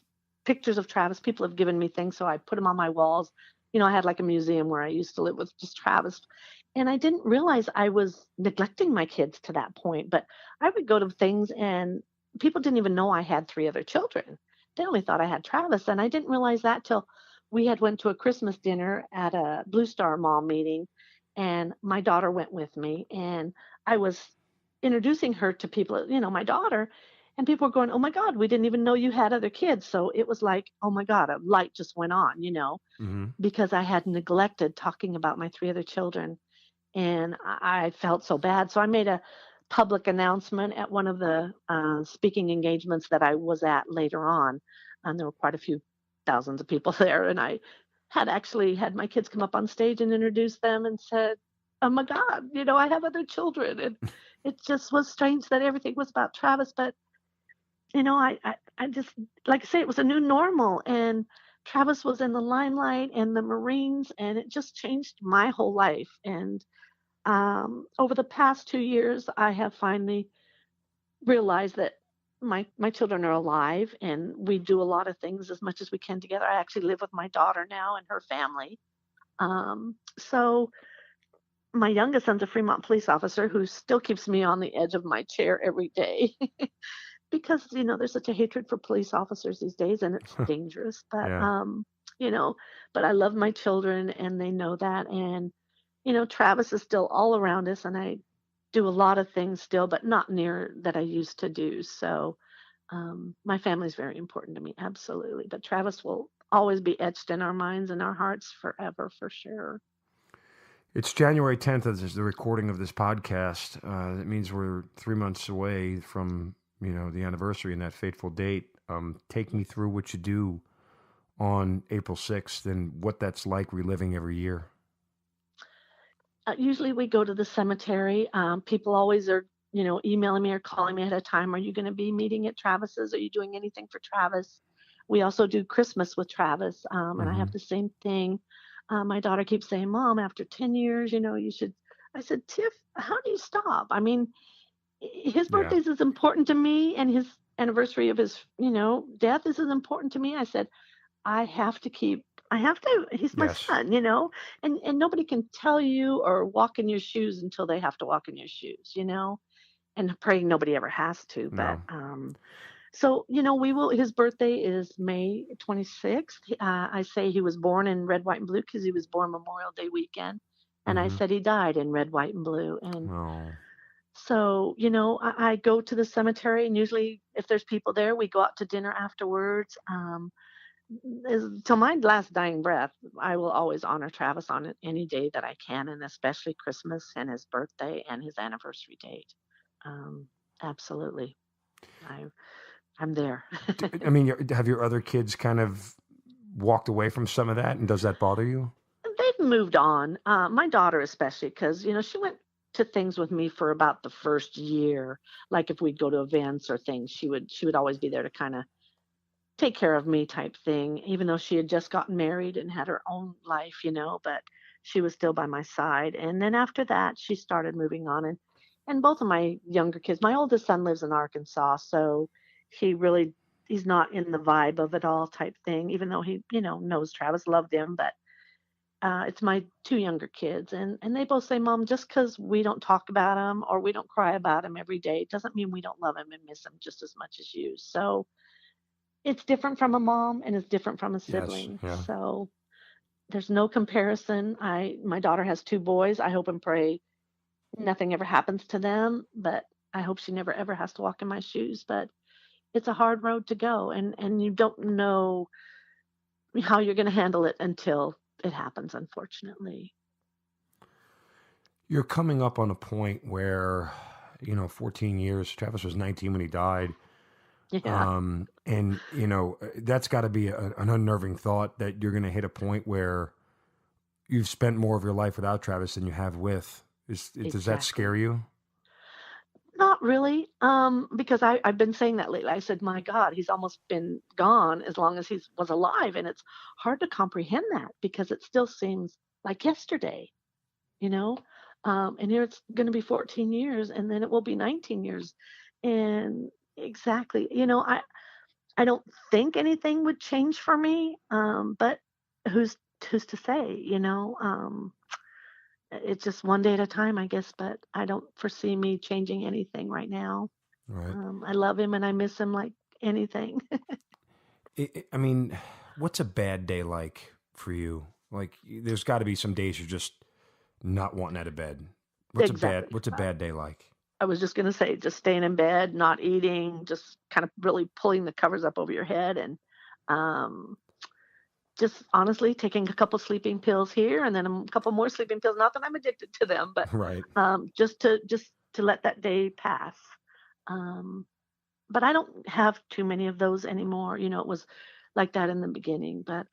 pictures of Travis. People have given me things, so I put them on my walls. I had like a museum where I used to live with just Travis. And I didn't realize I was neglecting my kids to that point. But I would go to things, and people didn't even know I had 3 other children. They only thought I had Travis, and I didn't realize that till we had went to a Christmas dinner at a Blue Star Mall meeting, and my daughter went with me, and I was introducing her to people, my daughter, and people were going, "Oh my God, we didn't even know you had other kids." So it was like, oh my God, a light just went on, because I had neglected talking about my 3 other children, and I felt so bad. So I made a public announcement at one of the speaking engagements that I was at later on. And there were quite a few thousands of people there. And I had actually had my kids come up on stage and introduce them and said, oh my God, I have other children. And it just was strange that everything was about Travis. But, I just, like I say, it was a new normal. And Travis was in the limelight and the Marines, and it just changed my whole life. And over the past 2 years, I have finally realized that my children are alive, and we do a lot of things as much as we can together. I actually live with my daughter now and her family. So my youngest son's a Fremont police officer who still keeps me on the edge of my chair every day because there's such a hatred for police officers these days, and it's dangerous. But Yeah. you know, but I love my children, and they know that. And Travis is still all around us, and I do a lot of things still, but not near that I used to do. So my family is very important to me, absolutely. But Travis will always be etched in our minds and our hearts forever, for sure. It's January 10th as the recording of this podcast. That means we're 3 months away from, the anniversary and that fateful date. Take me through what you do on April 6th and what that's like reliving every year. Usually we go to the cemetery. People always are, emailing me or calling me ahead of time. Are you going to be meeting at Travis's? Are you doing anything for Travis? We also do Christmas with Travis, and I have the same thing. My daughter keeps saying, "Mom, after 10 years, you should." I said, "Tiff, how do you stop? I mean, his Yeah. birthday is as important to me, and his anniversary of his, death is as important to me." I said, he's my Yes. son, and nobody can tell you or walk in your shoes until they have to walk in your shoes, and praying nobody ever has to. But, No. so, his birthday is May 26th. I say he was born in red, white, and blue because he was born Memorial Day weekend. And I said he died in red, white, and blue. And Oh. so, I go to the cemetery, and usually if there's people there, we go out to dinner afterwards. Till my last dying breath, I will always honor Travis on any day that I can, and especially Christmas and his birthday and his anniversary date. Um, Absolutely. I, I'm there. I mean, have your other kids kind of walked away from some of that, and does that bother you? They've moved on. My daughter, especially, because she went to things with me for about the first year. Like if we'd go to events or things, she would always be there to kind of take care of me type thing, even though she had just gotten married and had her own life, but she was still by my side. And then after that, she started moving on. And both of my younger kids, my oldest son lives in Arkansas, so he's not in the vibe of it all type thing, even though he, knows Travis loved him. But it's my two younger kids, and they both say, "Mom, just because we don't talk about him or we don't cry about him every day doesn't mean we don't love him and miss him just as much as you." So it's different from a mom and it's different from a Yes. sibling. Yeah. So there's no comparison. My daughter has two boys. I hope and pray nothing ever happens to them, but I hope she never ever has to walk in my shoes. But it's a hard road to go, and you don't know how you're going to handle it until it happens, unfortunately. You're coming up on a point where, 14 years. Travis was 19 when he died. Yeah. And, that's got to be an unnerving thought that you're going to hit a point where you've spent more of your life without Travis than you have with. Does that scare Exactly. you? Not really, because I've been saying that lately. I said, "My God, he's almost been gone as long as he was alive," and it's hard to comprehend that because it still seems like yesterday, you know. And here it's going to be 14 years, and then it will be 19 years, and exactly, I don't think anything would change for me, but who's who's to say, it's just one day at a time, I guess, but I don't foresee me changing anything right now. Right. I love him and I miss him like anything. I mean, what's a bad day like for you? Like, there's got to be some days you're just not wanting out of bed. Exactly. What's a bad day like? I was just going to say, just staying in bed, not eating, just kind of really pulling the covers up over your head, and um, just honestly taking a couple sleeping pills here and then a couple more sleeping pills. Not that I'm addicted to them, but Right. just to let that day pass. Um, but I don't have too many of those anymore. It was like that in the beginning, but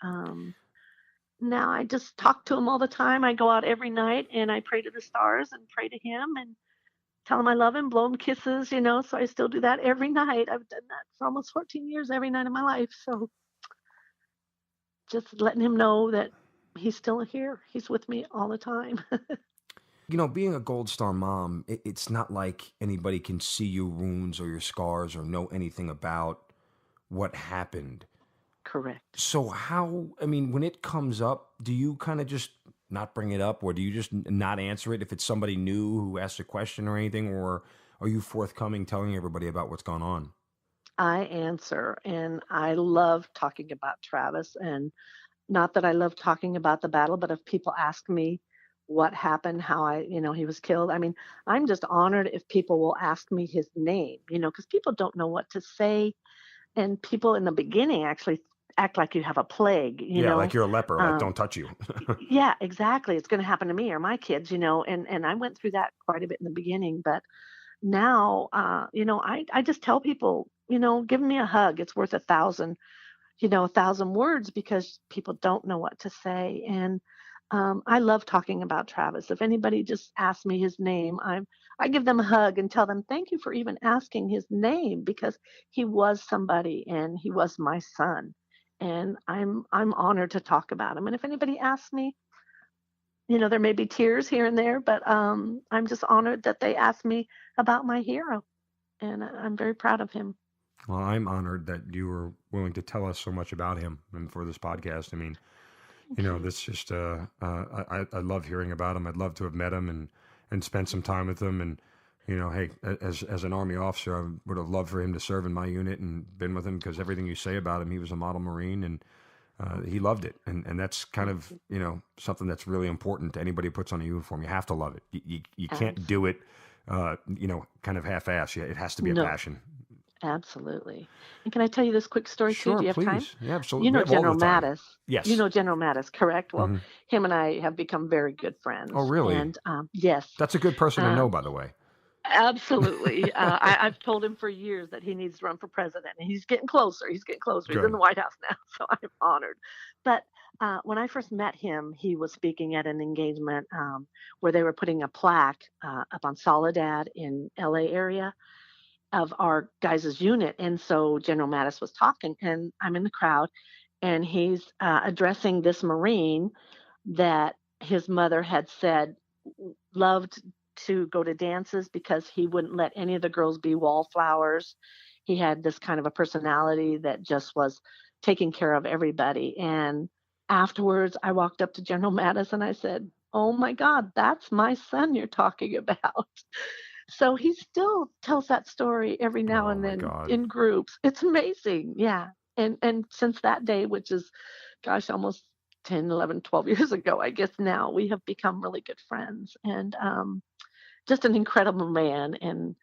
now I just talk to him all the time. I go out every night and I pray to the stars and pray to him and tell him I love him, blow him kisses. So I still do that every night. I've done that for almost 14 years, every night of my life. So just letting him know that he's still here. He's with me all the time. Being a Gold Star mom, it's not like anybody can see your wounds or your scars or know anything about what happened. Correct. So when it comes up, do you kind of just not bring it up, or do you just not answer it if it's somebody new who asks a question or anything, or are you forthcoming telling everybody about what's going on? I answer, and I love talking about Travis. And not that I love talking about the battle, but if people ask me what happened, how he was killed, I mean, I'm just honored if people will ask me his name, because people don't know what to say. And people in the beginning actually act like you have a plague, Yeah, like you're a leper, like Um, don't touch you. yeah, exactly. It's going to happen to me or my kids, and I went through that quite a bit in the beginning. But now, I just tell people, give me a hug. It's worth a thousand words, because people don't know what to say. And I love talking about Travis. If anybody just asks me his name, I give them a hug and tell them thank you for even asking his name, because he was somebody and he was my son. And I'm honored to talk about him. And if anybody asks me, there may be tears here and there, but I'm just honored that they asked me about my hero, and I'm very proud of him. Well, I'm honored that you were willing to tell us so much about him and for this podcast. I mean, Thank you. that's just I love hearing about him. I'd love to have met him and spent some time with him. And hey, as an Army officer, I would have loved for him to serve in my unit and been with him, because everything you say about him, he was a model Marine, and he loved it. And that's kind of something that's really important to anybody who puts on a uniform. You have to love it. You can't do it kind of half-ass. It has to be a No, passion. absolutely. And can I tell you this quick story too? Sure, Do you have time? please. Yeah, absolutely. You We know have all General the time. Mattis. You Yes. know General Mattis, correct? Well, Hmm. him and I have become very good Oh, friends. really? And yes, That's a good person to know, um, by the way. absolutely. I've told him for years that he needs to run for president, and he's getting closer. He's getting closer. He's in Good. the White House now, so I'm honored. But when I first met him, he was speaking at an engagement where they were putting a plaque up on Soledad in LA area of our guys' unit. And so General Mattis was talking, and I'm in the crowd, and he's addressing this Marine that his mother had said loved to go to dances because he wouldn't let any of the girls be wallflowers. He had this kind of a personality that just was taking care of everybody. And afterwards, I walked up to General Mattis and I said, "Oh my God, that's my son you're talking about." So he still tells that story every now Oh and my then God. in groups. It's amazing. Yeah. And since that day, which is, gosh, almost 10, 11, 12 years ago, I guess now, we have become really good friends, and just an incredible man. And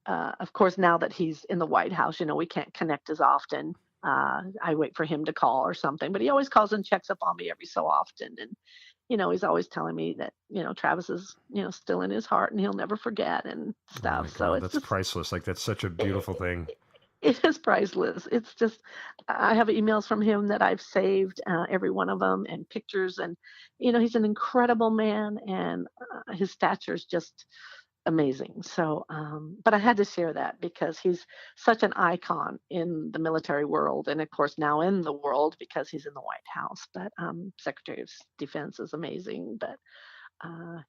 of course, now that he's in the White House, we can't connect as often. I wait for him to call or something, but he always calls and checks up on me every so often. And he's always telling me that Travis is still in his heart and he'll never forget and Oh my stuff. So God. it's That's just priceless. Like, that's such a beautiful thing. it is priceless. It's just I have emails from him that I've saved, every one of them, and pictures. And he's an incredible man, and his stature is just amazing. So, but I had to share that because he's such an icon in the military world, and of course now in the world because he's in the White House. But Secretary of Defense is amazing, but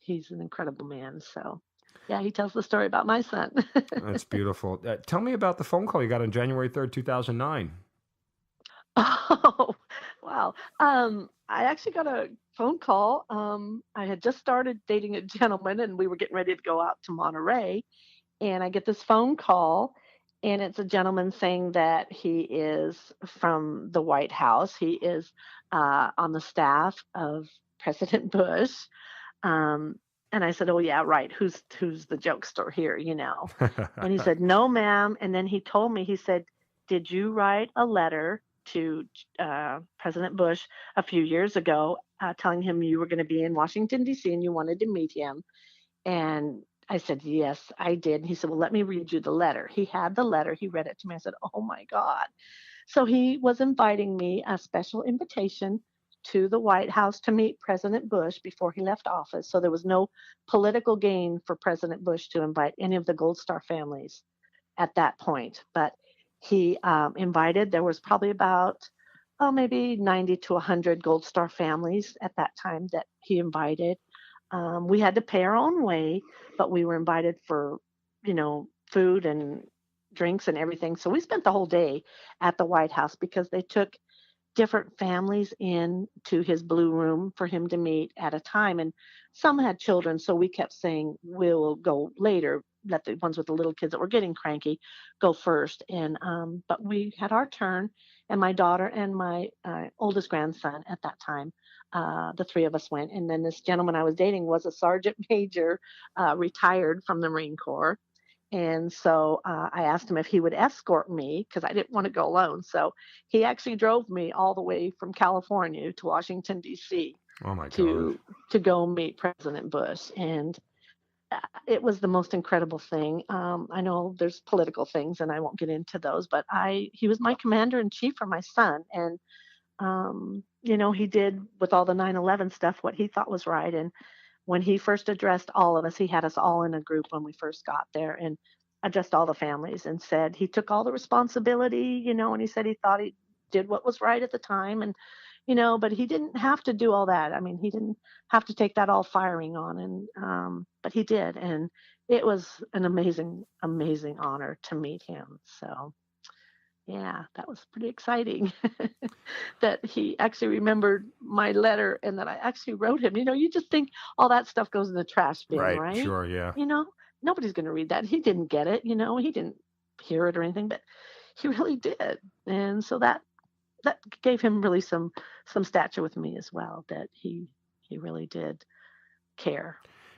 he's an incredible man. So, yeah, he tells the story about my son. That's beautiful. Tell me about the phone call you got on January 3rd, 2009. Oh, wow. I actually got a phone call. I had just started dating a gentleman and we were getting ready to go out to Monterey. And I get this phone call, and it's a gentleman saying that he is from the White House. He is on the staff of President Bush. Um, and I said, "Oh, yeah, right. Who's the jokester here?" And he said, "No, ma'am." And then he told me, he said, "Did you write a letter to President Bush a few years ago telling him you were going to be in Washington, D.C. and you wanted to meet him?" And I said, "Yes, I did." And he said, "Well, let me read you the letter." He had the letter. He read it to me. I said, "Oh, my God." So he was inviting me a special invitation to the White House to meet President Bush before he left office. So there was no political gain for President Bush to invite any of the Gold Star families at that point. But he invited, there was probably about, maybe 90 to 100 Gold Star families at that time that he invited. We had to pay our own way, but we were invited for, food and drinks and everything. So we spent the whole day at the White House because they took different families in to his blue room for him to meet at a time, and some had children, so we kept saying we'll go later, let the ones with the little kids that were getting cranky go first. And but we had our turn, and my daughter and my oldest grandson at that time, the three of us went. And then this gentleman I was dating was a sergeant major, retired from the Marine Corps. And so I asked him if he would escort me because I didn't want to go alone. So he actually drove me all the way from California to Washington, D.C. Oh my gosh. to go meet President Bush. And it was the most incredible thing. I know there's political things, and I won't get into those, but he was my commander in chief for my son. And, he did with all the 9/11 stuff what he thought was right. And when he first addressed all of us, he had us all in a group when we first got there and addressed all the families and said he took all the responsibility, and he said he thought he did what was right at the time. And, but he didn't have to do all that. I mean, he didn't have to take that all firing on. And, but he did. And it was an amazing, amazing honor to meet him. So, yeah, that was pretty exciting that he actually remembered my letter and that I actually wrote him. You just think all that stuff goes in the trash bin, Right. right? Sure. Yeah. You know, Nobody's going to read that. He didn't get it, he didn't hear it or anything, but he really did. And so that gave him really some stature with me as well, that he really did care.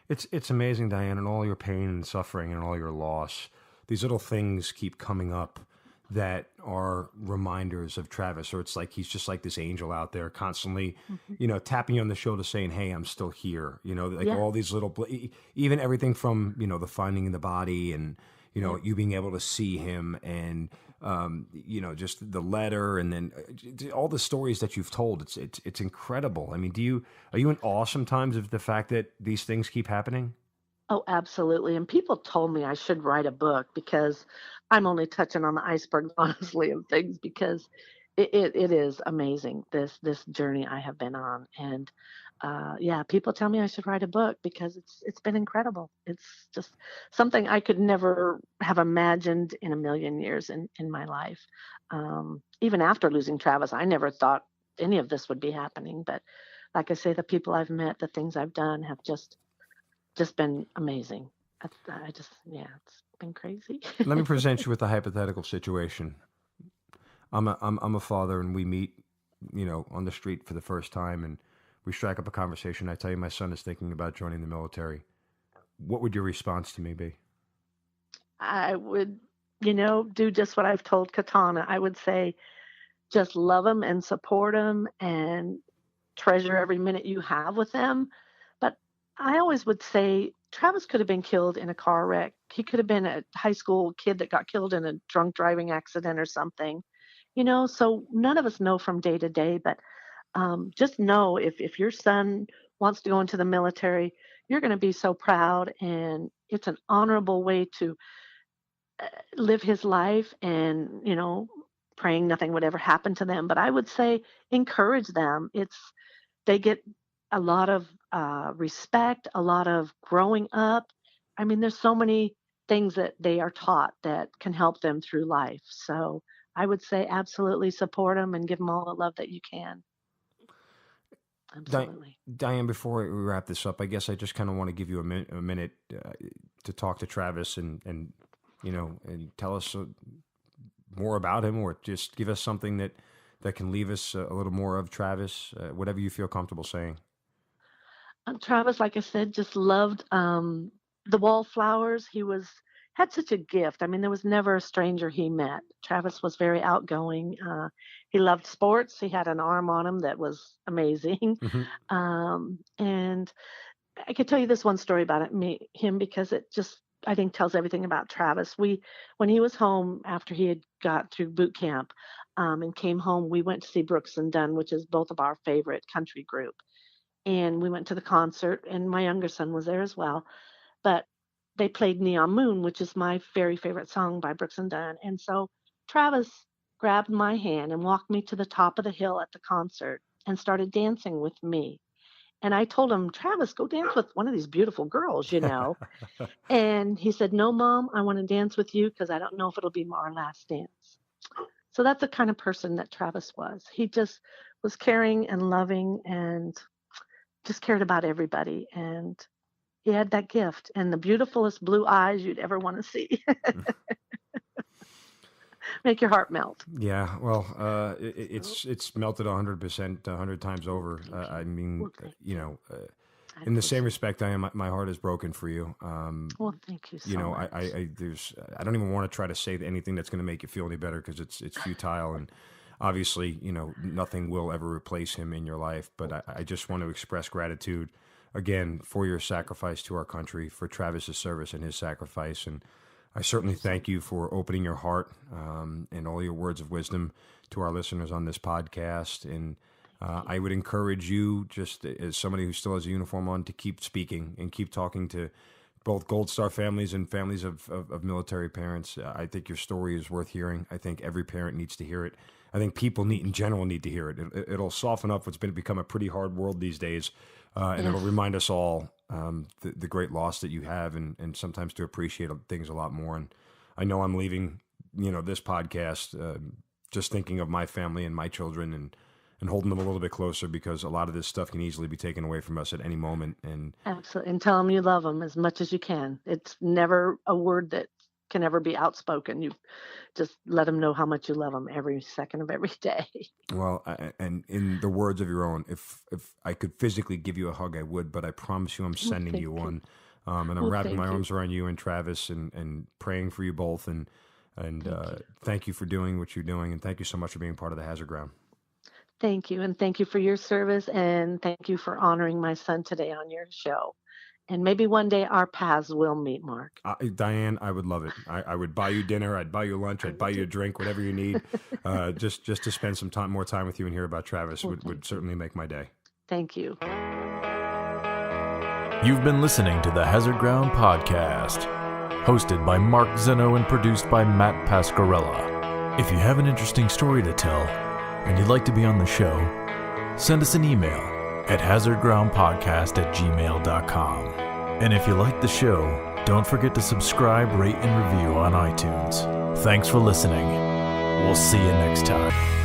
It's amazing, Diane, and all your pain and suffering and all your loss. These little things keep coming up that are reminders of Travis, or it's like he's just like this angel out there constantly, tapping you on the shoulder saying, "Hey, I'm still here." Like Yeah. all these little, even everything from, the finding the body and, you being able to see him and, just the letter and then all the stories that you've told. It's incredible. I mean, are you in awe sometimes of the fact that these things keep happening? Oh, absolutely. And people told me I should write a book because I'm only touching on the iceberg, honestly, of things, because it is amazing, this journey I have been on. And yeah, people tell me I should write a book because it's been incredible. It's just something I could never have imagined in a million years in my life. Even after losing Travis, I never thought any of this would be happening. But like I say, the people I've met, the things I've done have just been amazing. I just, yeah, it's been crazy. Let me present you with a hypothetical situation. I'm a father, and we meet, on the street for the first time, and we strike up a conversation. I tell you, my son is thinking about joining the military. What would your response to me be? I would, do just what I've told Katana. I would say, just love them and support them and treasure every minute you have with them. But I always would say Travis could have been killed in a car wreck. He could have been a high school kid that got killed in a drunk driving accident or something. So none of us know from day to day, but just know if your son wants to go into the military, you're going to be so proud, and it's an honorable way to live his life. And praying nothing would ever happen to them, but I would say encourage them. They get a lot of respect, a lot of growing up. I mean, there's so many things that they are taught that can help them through life. So I would say absolutely support them and give them all the love that you can. Absolutely. Diane, before we wrap this up, I guess I just kind of want to give you a minute to talk to Travis and tell us more about him, or just give us something that can leave us a little more of Travis, whatever you feel comfortable saying. Travis, like I said, just loved the wallflowers. Had such a gift. I mean, there was never a stranger he met. Travis was very outgoing. He loved sports. He had an arm on him that was amazing. Mm-hmm. And I could tell you this one story about him because it just, I think, tells everything about Travis. When he was home after he had got through boot camp and came home, we went to see Brooks and Dunn, which is both of our favorite country group. And we went to the concert, and my younger son was there as well. But they played Neon Moon, which is my very favorite song by Brooks and Dunn. And so Travis grabbed my hand and walked me to the top of the hill at the concert and started dancing with me. And I told him, Travis, go dance with one of these beautiful girls, you know. And he said, no, Mom, I want to dance with you because I don't know if it'll be our last dance. So that's the kind of person that Travis was. He just was caring and loving and just cared about everybody. And he had that gift and the beautifulest blue eyes you'd ever want to see. Make your heart melt. Yeah, well, it's melted 100%, 100 times over. I mean, you know, in the same respect, my heart is broken for you. Well, thank you so You know, much. I don't even want to try to say anything that's going to make you feel any better because it's futile, and obviously, you know, nothing will ever replace him in your life. But I just want to express gratitude again for your sacrifice to our country, for Travis's service and his sacrifice, and I certainly thank you for opening your heart and all your words of wisdom to our listeners on this podcast. And I would encourage you, just as somebody who still has a uniform on, to keep speaking and keep talking to both Gold Star families and families of military parents. I think your story is worth hearing. I think every parent needs to hear it. I think people in general need to hear it. It'll soften up what's become a pretty hard world these days, and it'll remind us all the great loss that you have, and sometimes to appreciate things a lot more. And I know I'm leaving, you know, this podcast just thinking of my family and my children and holding them a little bit closer, because a lot of this stuff can easily be taken away from us at any moment. And Absolutely. And tell them you love them as much as you can. It's never a word that can ever be outspoken. You just let them know how much you love them every second of every day. well, and in the words of your own, if I could physically give you a hug, I would, but I promise you I'm sending you one. And I'm wrapping my arms around you and Travis and praying for you both. And thank you for doing what you're doing. And thank you so much for being part of the Hazard Ground. Thank you. And thank you for your service. And thank you for honoring my son today on your show. And maybe one day our paths will meet, Mark. Dianne, I would love it. I would buy you dinner. I'd buy you lunch. I'd buy you a drink, whatever you need. Just to spend some more time with you and hear about Travis would certainly make my day. Thank you. You've been listening to the Hazard Ground Podcast, hosted by Mark Zeno and produced by Matt Pasquarella. If you have an interesting story to tell and you'd like to be on the show, send us an email at hazardgroundpodcast@gmail.com. And if you like the show, don't forget to subscribe, rate, and review on iTunes. Thanks for listening. We'll see you next time.